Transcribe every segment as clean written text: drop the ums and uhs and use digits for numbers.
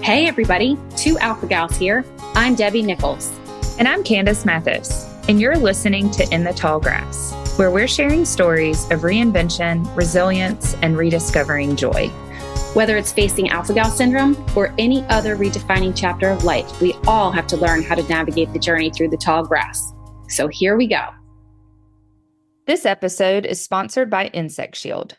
Hey everybody, two Alpha Gals here. I'm Debbie Nichols. And I'm Candace Mathis, and you're listening to In the Tall Grass, where we're sharing stories of reinvention, resilience, and rediscovering joy. Whether it's facing Alpha Gal syndrome or any other redefining chapter of life, we all have to learn how to navigate the journey through the tall grass. So here we go. This episode is sponsored by Insect Shield.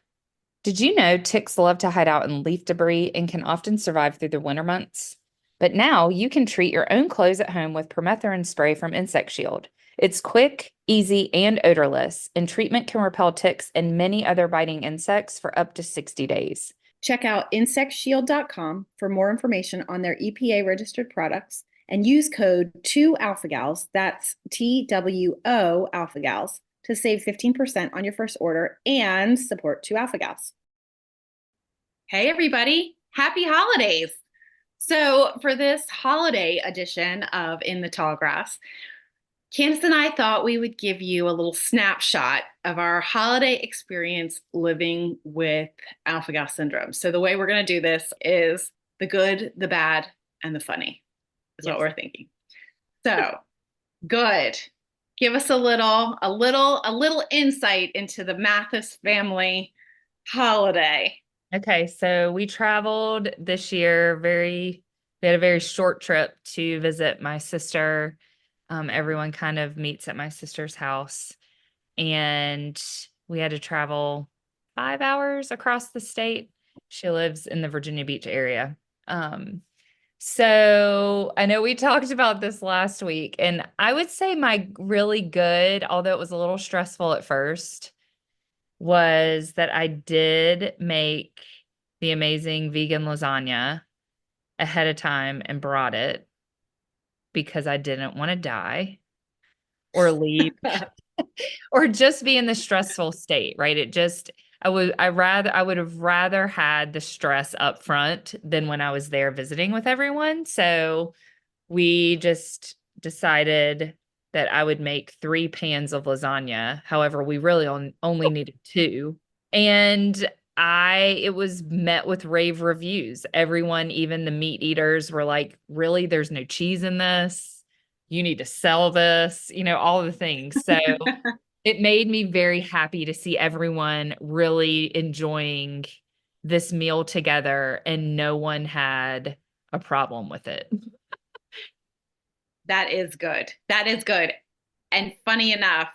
Did you know ticks love to hide out in leaf debris and can often survive through the winter months? But now you can treat your own clothes at home with permethrin spray from Insect Shield. It's quick, easy, and odorless, and treatment can repel ticks and many other biting insects for up to 60 days. Check out insectshield.com for more information on their EPA-registered products and use code 2AlphaGals, that's TWO AlphaGals, to save 15% on your first order and support 2 Alpha Gals. Hey everybody, happy holidays. So for this holiday edition of In the Tall Grass, Candace and I thought we would give you a little snapshot of our holiday experience living with Alpha Gal syndrome. So the way we're going to do this is the good, the bad, and the funny is what we're thinking. So good. Give us a little insight into the Mathis family holiday. Okay, so we traveled this year. We had a very short trip to visit my sister. Everyone kind of meets at my sister's house, and we had to travel 5 hours across the state. She lives in the Virginia Beach area. So I know we talked about this last week, and I would say my really good, although it was a little stressful at first, was that I did make the amazing vegan lasagna ahead of time and brought it because I didn't want to die or leave or just be in the stressful state, right? I would have rather had the stress up front than when I was there visiting with everyone. So we just decided that I would make 3 pans of lasagna. However, we really only needed 2. And it was met with rave reviews. Everyone, even the meat eaters, were like, really, there's no cheese in this. You need to sell this, all the things. So it made me very happy to see everyone really enjoying this meal together and no one had a problem with it. That is good. That is good. And funny enough,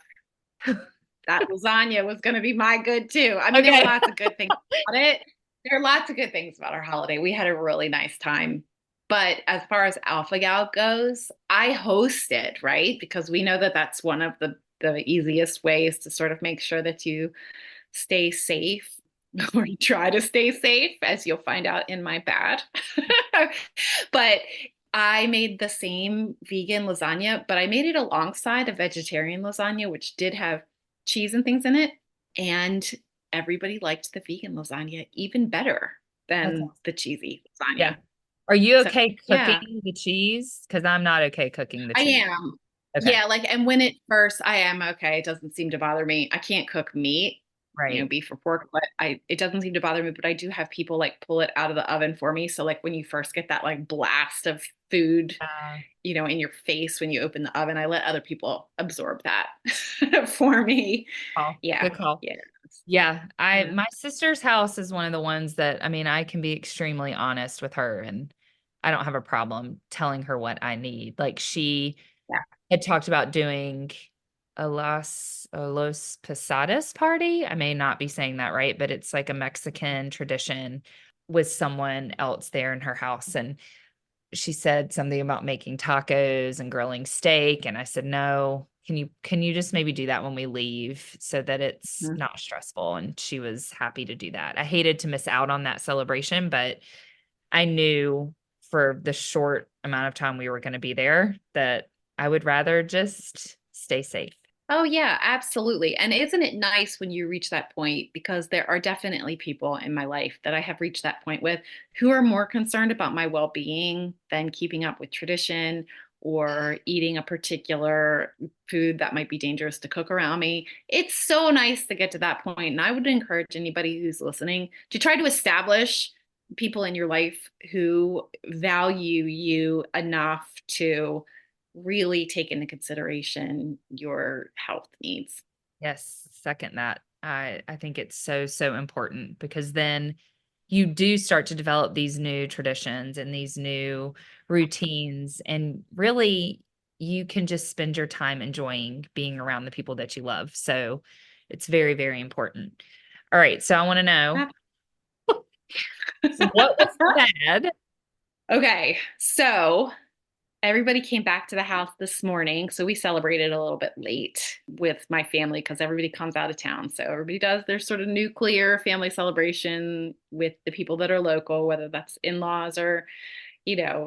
that lasagna was going to be my good too. I mean, There were lots of good things about it. There are lots of good things about our holiday. We had a really nice time. But as far as Alpha Gal goes, I hosted, right? Because we know that that's one of the easiest ways to sort of make sure that you stay safe or try to stay safe, as you'll find out in my bad. But I made the same vegan lasagna, but I made it alongside a vegetarian lasagna, which did have cheese and things in it. And everybody liked the vegan lasagna even better than the cheesy lasagna. Yeah. Are you okay cooking the cheese? Because I'm not okay cooking the cheese. I am. Okay. Yeah, and when I am okay. It doesn't seem to bother me. I can't cook meat, right? Beef or pork, but it doesn't seem to bother me. But I do have people pull it out of the oven for me. So when you first get that blast of food, in your face when you open the oven, I let other people absorb that for me. Oh, yeah, good call. Yeah, my sister's house is one of the ones that, I can be extremely honest with her and I don't have a problem telling her what I need. She had talked about doing a Los Posadas party. I may not be saying that right, but it's like a Mexican tradition with someone else there in her house. And she said something about making tacos and grilling steak. And I said, no, can you just maybe do that when we leave so that it's not stressful? And she was happy to do that. I hated to miss out on that celebration, but I knew for the short amount of time we were going to be there that I would rather just stay safe. Oh, yeah, absolutely. And isn't it nice when you reach that point? Because there are definitely people in my life that I have reached that point with who are more concerned about my well-being than keeping up with tradition or eating a particular food that might be dangerous to cook around me. It's so nice to get to that point. And I would encourage anybody who's listening to try to establish people in your life who value you enough to really take into consideration your health needs. Yes, second that. I think it's so, so important because then you do start to develop these new traditions and these new routines, and really you can just spend your time enjoying being around the people that you love. So it's very, very important. All right, so I want to know what was bad? Okay, so everybody came back to the house this morning. So we celebrated a little bit late with my family because everybody comes out of town. So everybody does their sort of nuclear family celebration with the people that are local, whether that's in-laws or,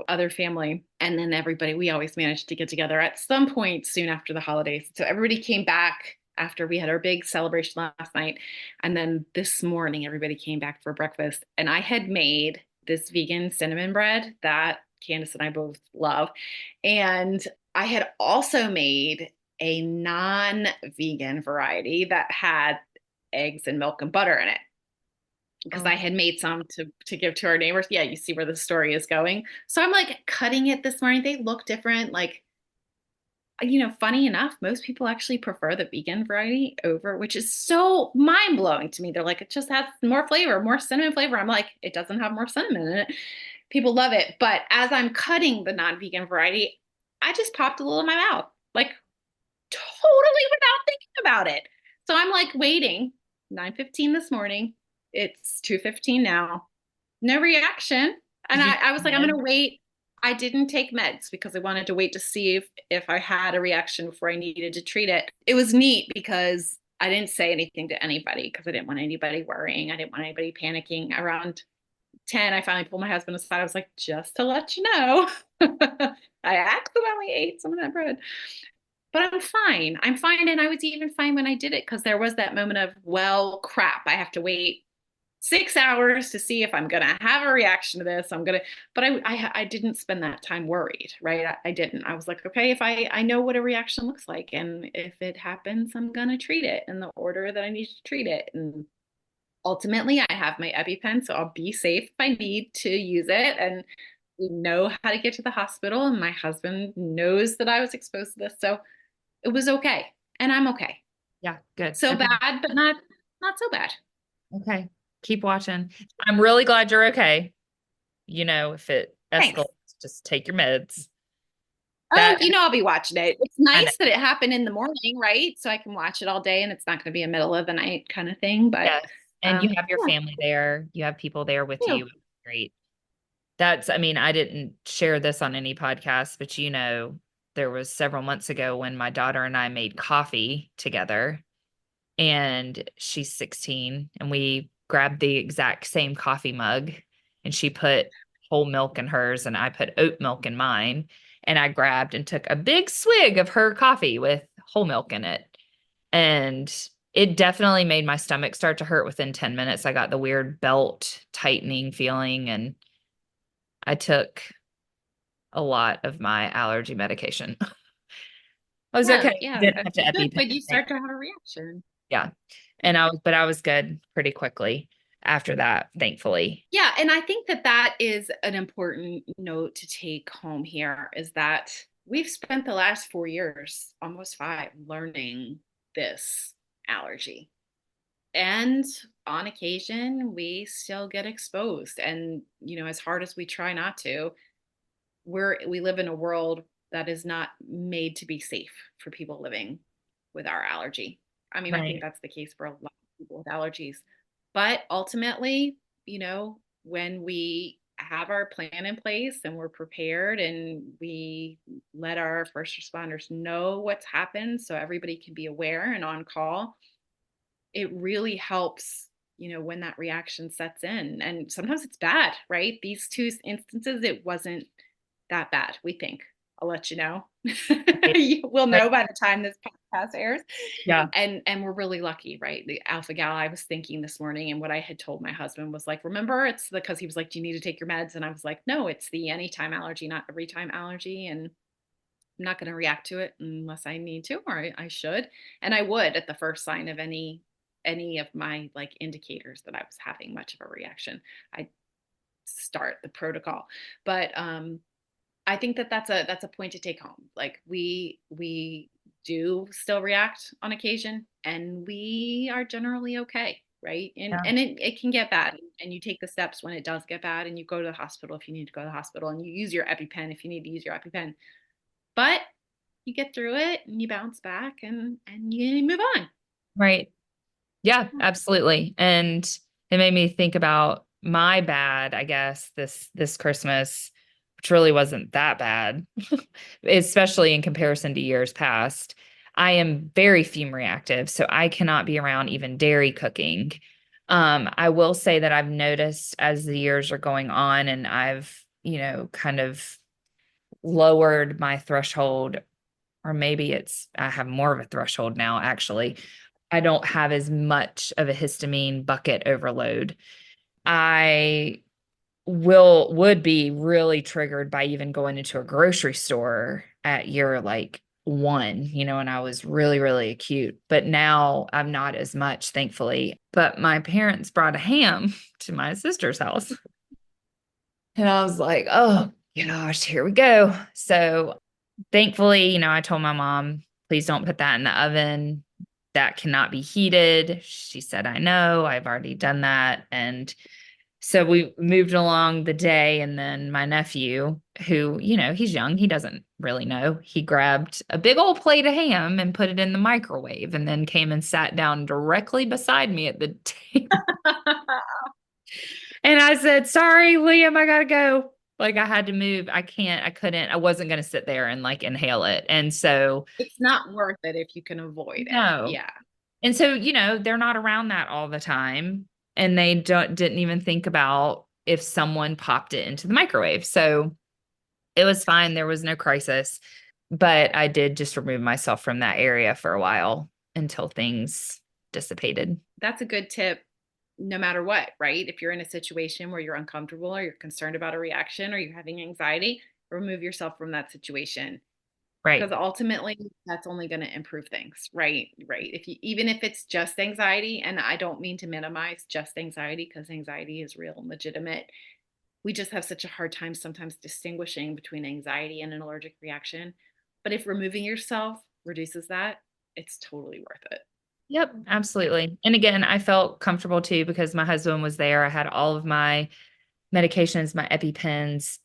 other family. And then everybody, we always managed to get together at some point soon after the holidays. So everybody came back after we had our big celebration last night. And then this morning, everybody came back for breakfast. And I had made this vegan cinnamon bread that Candace and I both love. And I had also made a non-vegan variety that had eggs and milk and butter in it because Oh, I had made some to give to our neighbors. Yeah, you see where the story is going. So I'm like cutting it this morning. They look different. Like, funny enough, most people actually prefer the vegan variety over, which is so mind blowing to me. They're like, it just has more flavor, more cinnamon flavor. I'm like, it doesn't have more cinnamon in it. People love it. But as I'm cutting the non vegan variety, I just popped a little in my mouth, like totally without thinking about it. So I'm like waiting, 9:15 this morning. It's 2:15 now. No reaction. And did you I was take like, I'm meds? gonna wait. I didn't take meds because I wanted to wait to see if I had a reaction before I needed to treat it. It was neat because I didn't say anything to anybody because I didn't want anybody worrying. I didn't want anybody panicking. Around 10, I finally pulled my husband aside. I was like, just to let you know, I accidentally ate some of that bread. But I'm fine. I'm fine. And I was even fine when I did it because there was that moment of, well, crap, I have to wait 6 hours to see if I'm going to have a reaction to this. But I didn't spend that time worried, right? I didn't. I was like, okay, if I know what a reaction looks like, and if it happens, I'm going to treat it in the order that I need to treat it. And ultimately, I have my EpiPen, so I'll be safe if I need to use it. And we know how to get to the hospital, and my husband knows that I was exposed to this. So it was okay. And I'm okay. Yeah, good. So Okay. bad, but not so bad. Okay. Keep watching. I'm really glad you're okay. If it Thanks. escalates, just take your meds. Oh, That I'll be watching it. It's I know. nice that it happened in the morning, right? So I can watch it all day and it's not going to be a middle of the night kind of thing. But Yes. And you have your yeah, family there. You have people there with you. you. Great. I mean, I didn't share this on any podcast, but there was several months ago when my daughter and I made coffee together, and she's 16, and we grabbed the exact same coffee mug, and she put whole milk in hers and I put oat milk in mine, and I grabbed and took a big swig of her coffee with whole milk in it. And it definitely made my stomach start to hurt within 10 minutes. I got the weird belt tightening feeling, and I took a lot of my allergy medication. I was okay. Yeah, I yeah. didn't have to Good, EpiPen. but you start to have a reaction. Yeah. But I was good pretty quickly after that, thankfully. Yeah, and I think that is an important note to take home here is that we've spent the last 4 years, almost five, learning this allergy. And on occasion, we still get exposed. And, as hard as we try not to, we live in a world that is not made to be safe for people living with our allergy. I mean, I think Right. that's the case for a lot of people with allergies. But ultimately, when we have our plan in place and we're prepared and we let our first responders know what's happened so everybody can be aware and on call, it really helps, when that reaction sets in. And sometimes it's bad, right? These two instances, it wasn't that bad, we think. I'll let you know. Right. We'll Right. know by the time this podcast airs. Yeah. And we're really lucky, right? The alpha gal, I was thinking this morning, and what I had told my husband was like, remember, it's because he was like, do you need to take your meds? And I was like, no, it's the anytime allergy, not every time allergy. And I'm not going to react to it unless I need to, or I should. And I would at the first sign of any of my like indicators that I was having much of a reaction. I start the protocol. But I think that that's a point to take home. Like we do still react on occasion, and we are generally okay, right? And Yeah. it can get bad, and you take the steps when it does get bad, and you go to the hospital if you need to go to the hospital, and you use your EpiPen if you need to use your EpiPen. But you get through it, and you bounce back, and you move on. Right. Yeah, absolutely. And it made me think about my bad, I guess, this Christmas, which really wasn't that bad, especially in comparison to years past. I am very fume reactive, so I cannot be around even dairy cooking. I will say that I've noticed as the years are going on and I've, kind of lowered my threshold, or maybe I have more of a threshold now, actually. I don't have as much of a histamine bucket overload. I would be really triggered by even going into a grocery store at year like one, and I was really, really acute. But now I'm not as much, thankfully. But my parents brought a ham to my sister's house. And I was like, oh gosh, here we go. So thankfully, I told my mom, please don't put that in the oven. That cannot be heated. She said, I know, I've already done that. And so we moved along the day. And then my nephew, who, he's young, he doesn't really know, he grabbed a big old plate of ham and put it in the microwave and then came and sat down directly beside me at the table. And I said, sorry, Liam, I gotta go. Like I had to move. I couldn't, I wasn't going to sit there and like inhale it. And so, It's not worth it if you can avoid it. no. Yeah. And so, they're not around that all the time. And they didn't even think about if someone popped it into the microwave. So it was fine. There was no crisis. But I did just remove myself from that area for a while until things dissipated. That's a good tip no matter what, right? If you're in a situation where you're uncomfortable or you're concerned about a reaction or you're having anxiety, remove yourself from that situation Right. because ultimately that's only going to improve things, right? Right. If you even if it's just anxiety, and I don't mean to minimize just anxiety because anxiety is real and legitimate. We just have such a hard time sometimes distinguishing between anxiety and an allergic reaction. But if removing yourself reduces that, it's totally worth it. Yep, absolutely. And again, I felt comfortable too because my husband was there. I had all of my medications, my EpiPens.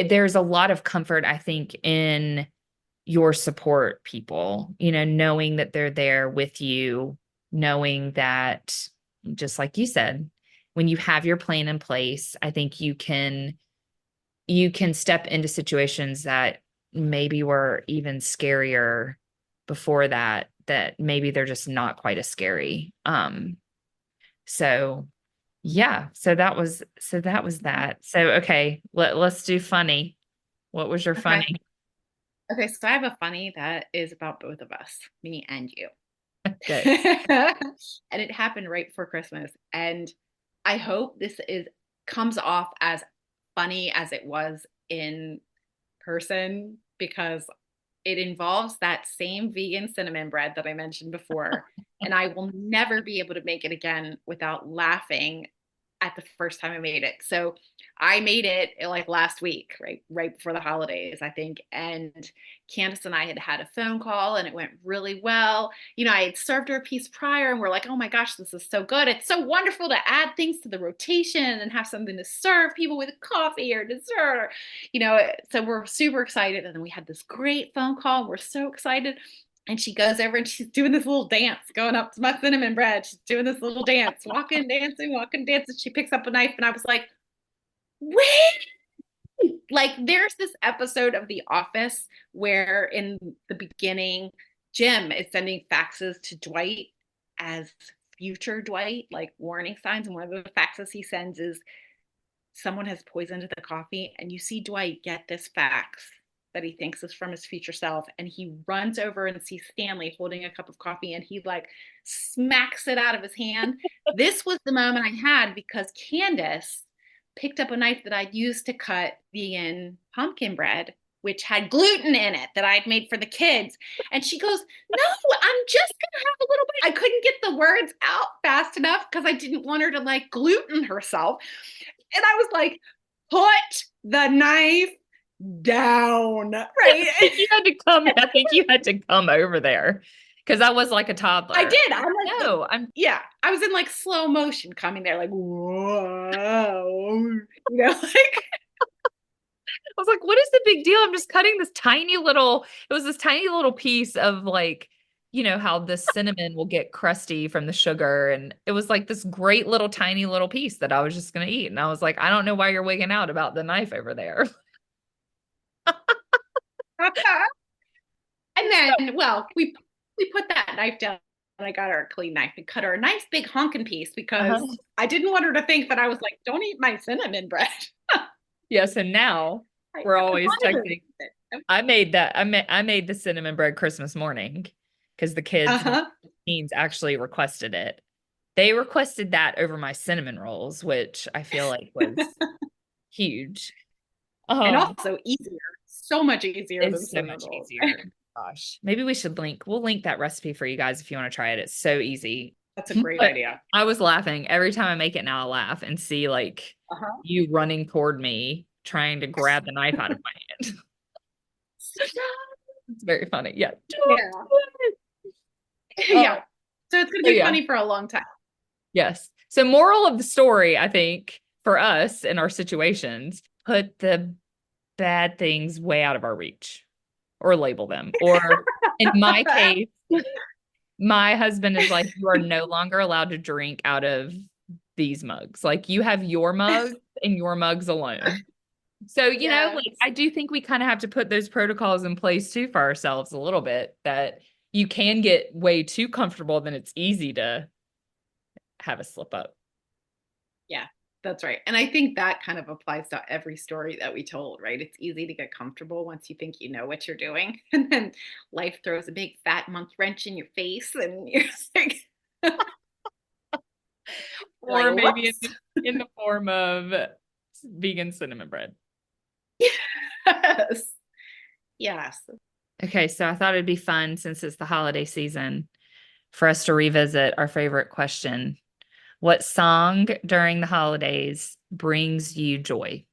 There's a lot of comfort, I think, in your support people, knowing that they're there with you, knowing that, just like you said, when you have your plan in place, I think you can step into situations that maybe were even scarier before that maybe they're just not quite as scary. So yeah, so that was that. So okay, let's do funny. What was your Okay. funny? Okay. So I have a funny that is about both of us, me and you. Good. And it happened right before Christmas. And I hope this is comes off as funny as it was in person because it involves that same vegan cinnamon bread that I mentioned before. And I will never be able to make it again without laughing at the first time I made it. So I made it like last week, right before the holidays, I think. And Candace and I had had a phone call and it went really well. I had served her a piece prior and we're like, oh my gosh, this is so good. It's so wonderful to add things to the rotation and have something to serve people with coffee or dessert. So we're super excited. And then we had this great phone call. We're so excited. And she goes over and she's doing this little dance, going up to my cinnamon bread. She's doing this little dance, walking, dancing. She picks up a knife, and I was like, wait. Like, there's this episode of The Office where in the beginning, Jim is sending faxes to Dwight as future Dwight, like warning signs. And one of the faxes he sends is someone has poisoned the coffee, and you see Dwight get this fax that he thinks is from his future self, and he runs over and sees Stanley holding a cup of coffee, and he like smacks it out of his hand. This was the moment I had because Candace picked up a knife that I'd used to cut vegan pumpkin bread, which had gluten in it that I'd made for the kids. And she goes, no, I'm just going to have a little bit. I couldn't get the words out fast enough because I didn't want her to like gluten herself. And I was like, put the knife down, right? I think you had to come over there because I was like a toddler. I did. I'm like, no, yeah, I was in like slow motion coming there, like, whoa, like. I was like, what is the big deal? I'm just cutting this it was this tiny little piece of like, how the cinnamon will get crusty from the sugar. And it was like this great little tiny little piece that I was just going to eat. And I was like, I don't know why you're wigging out about the knife over there. And then, well, we put that knife down and I got her a clean knife and cut her a nice big honking piece because I didn't want her to think that I was like, don't eat my cinnamon bread. Yes. And now we're always texting. I made the cinnamon bread Christmas morning because the kids, the teens actually requested it. They requested that over my cinnamon rolls, which I feel like was huge. And also easier. So much easier than cinnamon rolls. Easier. Gosh, maybe we'll link that recipe for you guys if you want to try it. It's so easy. That's a great idea. I was laughing every time I make it now. I laugh and see like you running toward me, trying to grab the knife out of my hand. It's very funny. Yeah. Yeah. So it's going to be funny for a long time. Yes. So moral of the story, I think, for us in our situations, put the bad things way out of our reach or label them. Or in my case, my husband is like, you are no longer allowed to drink out of these mugs. Like you have your mugs and your mugs alone. So, you know, like I do think we kind of have to put those protocols in place too for ourselves a little bit, that you can get way too comfortable, then it's easy to have a slip up. Yeah, that's right. And I think that kind of applies to every story that we told, right? It's easy to get comfortable once you think you know what you're doing. And then life throws a big fat monkey wrench in your face and you're like, or maybe in the form of vegan cinnamon bread. Yes. Yes. Okay, so I thought it'd be fun, since it's the holiday season, for us to revisit our favorite question. What song during the holidays brings you joy?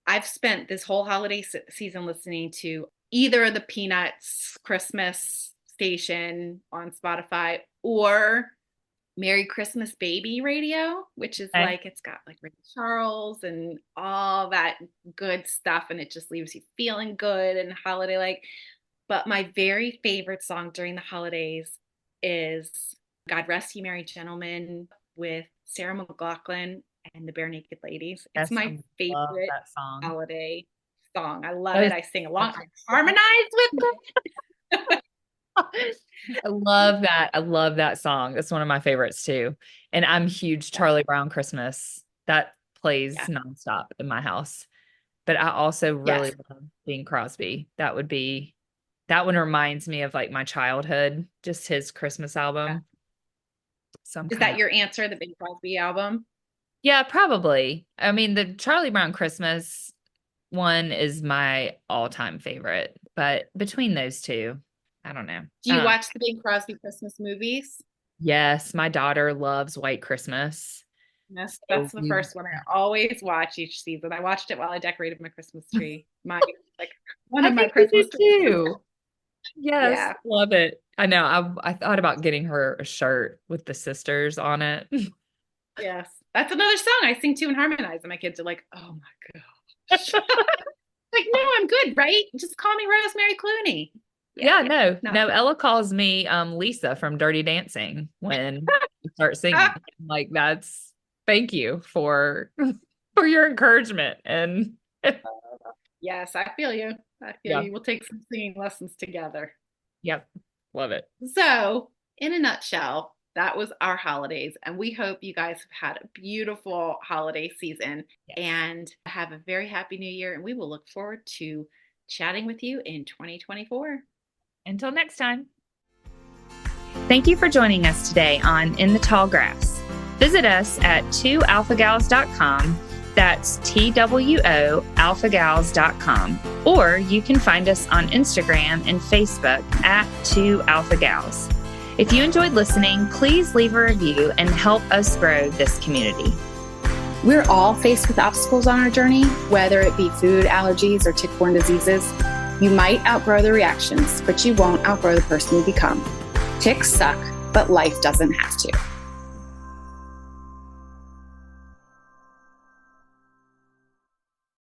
I've spent this whole holiday season listening to either the Peanuts Christmas station on Spotify or Merry Christmas Baby radio, which is like, it's got like Ray Charles and all that good stuff. And it just leaves you feeling good and holiday like. But my very favorite song during the holidays is God Rest Ye Merry Gentlemen with Sarah McLachlan and the Bare Naked Ladies. It's my favorite holiday song. I love it. I sing along. I harmonize with it. I love that. I love that song. That's one of my favorites too. And I'm huge Charlie Brown Christmas. That plays nonstop in my house. But I also really love Bing Crosby. That one reminds me of like my childhood, just his Christmas album. Is that your answer, the Bing Crosby album? Yeah, probably. I mean, the Charlie Brown Christmas one is my all-time favorite. But between those two, I don't know. Do you watch the Bing Crosby Christmas movies? Yes, my daughter loves White Christmas. Yes, that's the first one I always watch each season. I watched it while I decorated my Christmas tree. One of my Christmas trees too. Yes, love it. I know. I thought about getting her a shirt with the sisters on it. Yes, that's another song I sing to and harmonize, and my kids are like, "Oh my gosh!" Like, no, I'm good, right? Just call me Rosemary Clooney. No. Ella calls me Lisa from Dirty Dancing when you start singing. Like, thank you for your encouragement. And yes, I feel you. You. We'll take some singing lessons together. Yep. Love it. So, in a nutshell, that was our holidays. And we hope you guys have had a beautiful holiday season and have a very happy new year. And we will look forward to chatting with you in 2024. Until next time. Thank you for joining us today on In the Tall Grass. Visit us at 2alphagals.com. That's TWOalphagals.com. Or you can find us on Instagram and Facebook at 2alphagals. If you enjoyed listening, please leave a review and help us grow this community. We're all faced with obstacles on our journey, whether it be food allergies or tick-borne diseases. You might outgrow the reactions, but you won't outgrow the person you become. Ticks suck, but life doesn't have to.